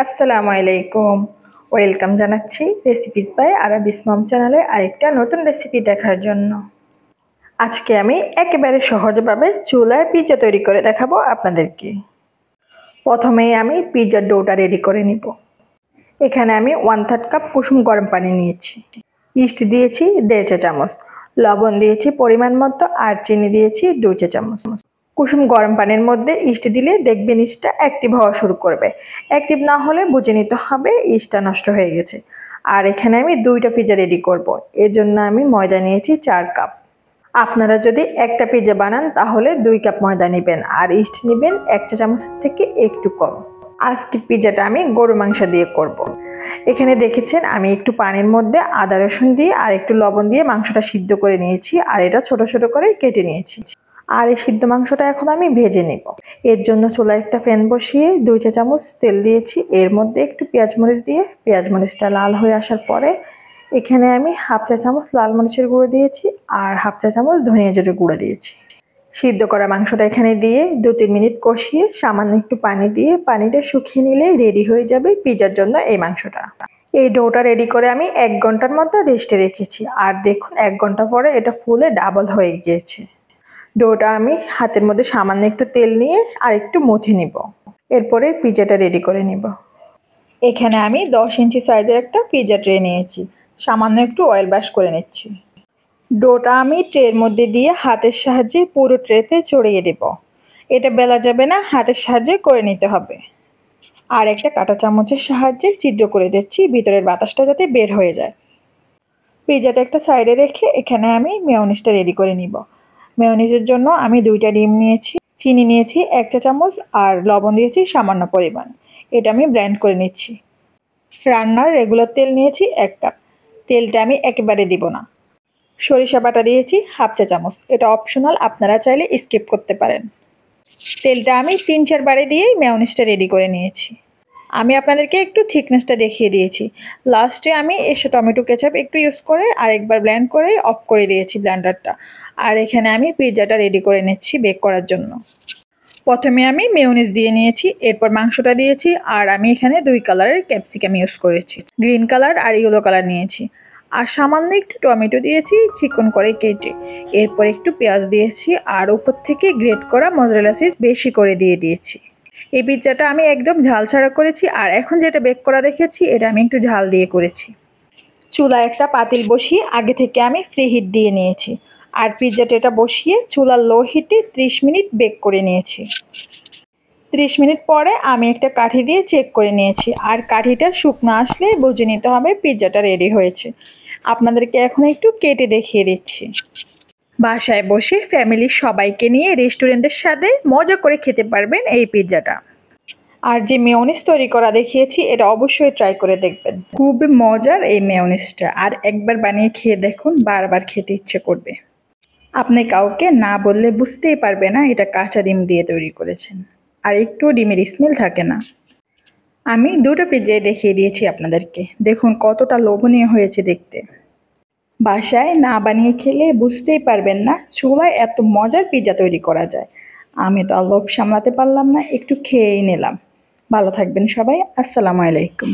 আসসালামু আলাইকুম। ওয়েলকাম জানাচ্ছি রেসিপিস বাই আরাবিস মম চ্যানেলে আরেকটা নতুন রেসিপি দেখার জন্য। আজকে আমি একেবারে সহজভাবে চুলায় পিৎজা তৈরি করে দেখাবো আপনাদেরকে। প্রথমেই আমি পিৎজার ডোটা রেডি করে নিব। এখানে আমি 1/3 কাপ কুসুম গরম পানি নিয়েছি। ইস্ট দিয়েছি 1.5 চা চামচ, লবণ দিয়েছি পরিমাণ মতো আর চিনি দিয়েছি 2 চা চামচ। কুসুম গরম পানির মধ্যে ইস্ট দিলে দেখবেন ইস্টটা অ্যাক্টিভ হওয়া শুরু করবে। অ্যাক্টিভ না হলে বুঝে নিতে হবে ইস্টটা নষ্ট হয়ে গেছে। আর এখানে আমি 2টা পিৎজা রেডি করব। এর জন্য আমি ময়দা নিয়েছি 4 কাপ। আপনারা যদি একটা পিৎজা বানান তাহলে 2 কাপ ময়দা নেবেন আর ইস্ট নেবেন 1 চা চামচের থেকে একটু কম। আজকের পিৎজাটা আমি গরু মাংস দিয়ে করব। এখানে দেখেছেন আমি একটু পানির মধ্যে আদা রসুন দিয়ে আর একটু লবণ দিয়ে মাংসটা সিদ্ধ করে নিয়েছি আর এটা ছোট ছোট করে কেটে নিয়েছি। আর এই সিদ্ধ মাংসটা এখন আমি ভেজে নেব। এর জন্য চুলায় একটা প্যান বসিয়ে 2 চা চামচ তেল দিয়েছি। এর মধ্যে একটু পেঁয়াজ মরিচ দিয়ে পেঁয়াজ মরিচটা লাল হয়ে আসার পরে এখানে আমি 1/2 চা চামচ লাল মরিচের গুঁড়ো দিয়েছি আর 1/2 চা চামচ ধনিয়া জিরে গুঁড়ো দিয়েছি। সিদ্ধ করা মাংসটা এখানে দিয়ে 2-3 মিনিট কষিয়ে সামান্য একটু পানি দিয়ে পানিটা শুকিয়ে নিলে রেডি হয়ে যাবে পিৎজার জন্য এই মাংসটা। এই ডোটা রেডি করে আমি 1 ঘন্টার মতো রেস্টে রেখেছি আর দেখুন 1 ঘন্টা পরে এটা ফুলে ডাবল হয়ে গিয়েছে। ডোটা আমি হাতের মধ্যে সামান্য একটু তেল নিয়ে আর একটু মথে নিব। এরপরে পিৎজাটা রেডি করে নিব। এখানে আমি 10 ইঞ্চি সাইজের একটা পিৎজা ট্রে নিয়েছি। সামান্য একটু অয়েল ব্রাশ করে নিচ্ছি। ডোটা আমি ট্রের মধ্যে দিয়ে হাতের সাহায্যে পুরো ট্রেতে ছড়িয়ে দেব। এটা বেলা যাবে না, হাতের সাহায্যে করে নিতে হবে। আর একটা কাঁটা চামচের সাহায্যে ছিদ্র করে দিচ্ছি ভিতরের বাতাসটা যাতে বের হয়ে যায়। পিৎজাটা একটা সাইডে রেখে এখানে আমি মেয়োনিজটা রেডি করে নিব। মেয়োনিজের জন্য আমি 2টা ডিম নিয়েছি, চিনি নিয়েছি 1 চা চামচ আর লবণ দিয়েছি সামান্য পরিমাণ। এটা আমি ব্লেন্ড করে নিচ্ছি। রান্নার রেগুলার তেল নিয়েছি 1 কাপ। তেলটা আমি একেবারে দিব না। সরিষা বাটা দিয়েছি 1/2 চা চামচ। এটা অপশনাল, আপনারা চাইলে স্কিপ করতে পারেন। তেলটা আমি 3-4 বারে দিয়েই মেয়োনিজটা রেডি করে নিয়েছি। আমি আপনাদেরকে একটু থিকনেসটা দেখিয়ে দিয়েছি। লাস্টে আমি এসে টমেটো কেচাপ একটু ইউজ করে আরেকবার ব্লেন্ড করে অফ করে দিয়েছি ব্লেন্ডারটা। আর এখানে আমি পিৎজাটা রেডি করে নিচ্ছি বেক করার জন্য। প্রথমে আমি মেয়োনিজ দিয়ে নিয়েছি, এরপর মাংসটা দিয়েছি আর আমি এখানে 2 কালারের ক্যাপসিকাম ইউজ করেছি। গ্রিন কালার আর ইয়েলো কালার নিয়েছি। আর সামান্য একটু টমেটো দিয়েছি চিকন করে কেটে। এরপর একটু পেঁয়াজ দিয়েছি আর উপর থেকে গ্রেট করা মজরেলা চিজ বেশি করে দিয়ে দিয়েছি। এই পিৎজাটা আমি একদম ঝাল ছাড়া করেছি আর এখন যেটা বেক করা দেখেছি এটা আমি একটু ঝাল দিয়ে করেছি। চুলায় একটা পাতিল বসিয়ে আগে থেকে আমি ফ্রি হিট দিয়ে নিয়েছি আর পিৎজাটা এটা বসিয়ে চুলার লো হিটে 30 মিনিট বেক করে নিয়েছি। 30 মিনিট পরে আমি একটা কাঠি দিয়ে চেক করে নিয়েছি আর কাঠিটা শুকনো আসলে বুঝে নিতে হবে পিৎজাটা রেডি হয়েছে। আপনাদেরকে এখন একটু কেটে দেখিয়ে দিচ্ছি। বাসায় বসে ফ্যামিলির সবাইকে নিয়ে রেস্টুরেন্টের সাথে মজা করে খেতে পারবেন এই পিৎজাটা। আর যে মেয়োনিজ তৈরি করা দেখিয়েছি এটা অবশ্যই ট্রাই করে দেখবেন। খুবই মজার এই মেয়োনিজটা, আর একবার বানিয়ে খেয়ে দেখুন, বারবার খেতে ইচ্ছে করবে। আপনি কাউকে না বললে বুঝতেই পারবে না এটা কাঁচা ডিম দিয়ে তৈরি করেছেন, আর একটু ডিমের স্মেল থাকে না। আমি 2টো পিৎজাই দেখিয়ে দিয়েছি আপনাদেরকে, দেখুন কতটা লোভনীয় হয়েছে দেখতে। বাসায় না বানিয়ে খেলে বুঝতেই পারবেন না চুলায় এত মজার পিৎজা তৈরি করা যায়। আমি তো আর লোভ সামলাতে পারলাম না, একটু খেয়েই নিলাম। ভালো থাকবেন সবাই। আসসালামু আলাইকুম।